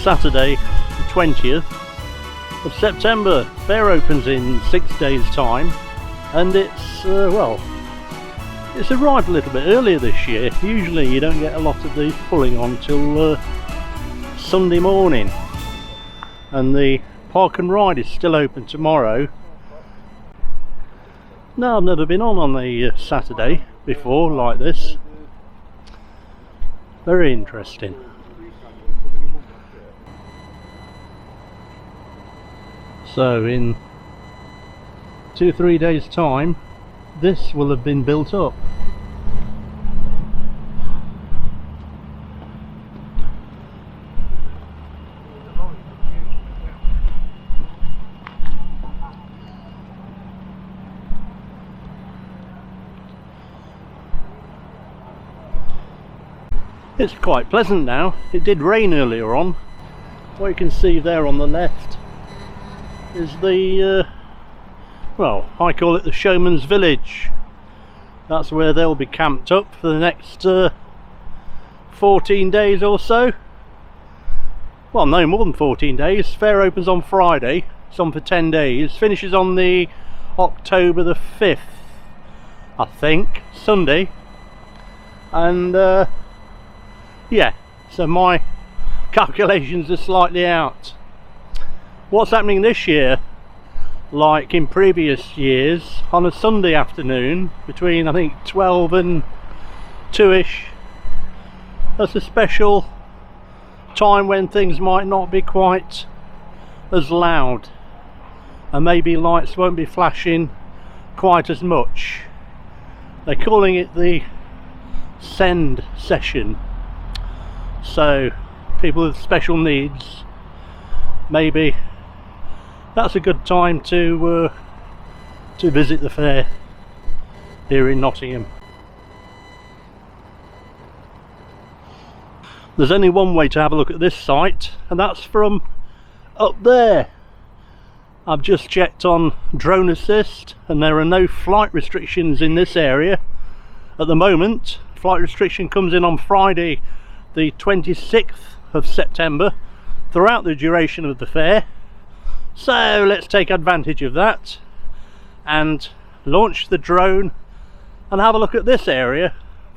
Saturday the 20th of September. Fair opens in 6 days time, and it's well, it's arrived a little bit earlier this year. Usually you don't get a lot of these pulling on till Sunday morning, and the park and ride is still open tomorrow. No, I've never been on a Saturday before like this. Very interesting. So in 2-3 days time this will have been built up. It's quite pleasant now. It did rain earlier on. What you can see there on the left is the well, I call it the Showman's Village. That's where they'll be camped up for the next 14 days or so. Well, no more than 14 days. Fair opens on Friday. It's on for 10 days. Finishes on the October the 5th, I think, Sunday. And yeah, so my calculations are slightly out. What's happening this year, like in previous years, on a Sunday afternoon between I think 12 and 2ish, that's a special time when things might not be quite as loud, and maybe lights won't be flashing quite as much. They're calling it the send session. So people with special needs, maybe that's a good time to visit the fair here in Nottingham. There's only one way to have a look at this site, and that's from up there. I've just checked on drone assist, and there are no flight restrictions in this area at the moment. Flight restriction comes in on Friday the 26th of September throughout the duration of the fair. So let's take advantage of that and launch the drone and have a look at this area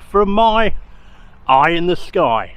from my eye in the sky.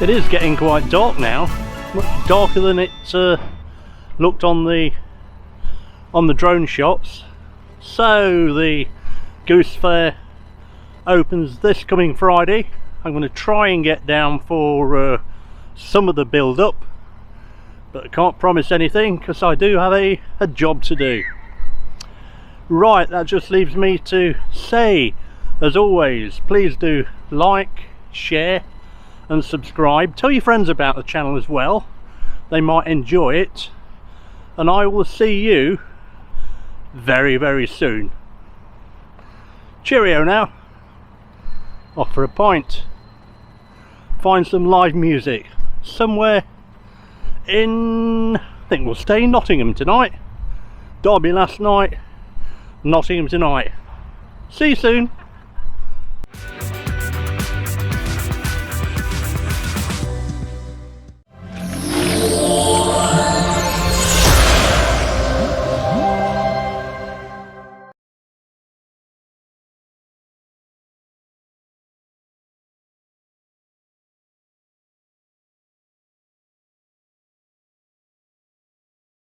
It is getting quite dark now, much darker than it looked on the drone shots. So the Goose Fair opens this coming Friday. I'm going to try and get down for some of the build up, but I can't promise anything because I do have a job to do. Right, that just leaves me to say, as always, please do like, share and subscribe. Tell your friends about the channel as well, they might enjoy it, and I will see you very, very soon. Cheerio now. Off for a pint, find some live music somewhere in, I think we'll stay in Nottingham tonight. Derby last night, Nottingham tonight. See you soon.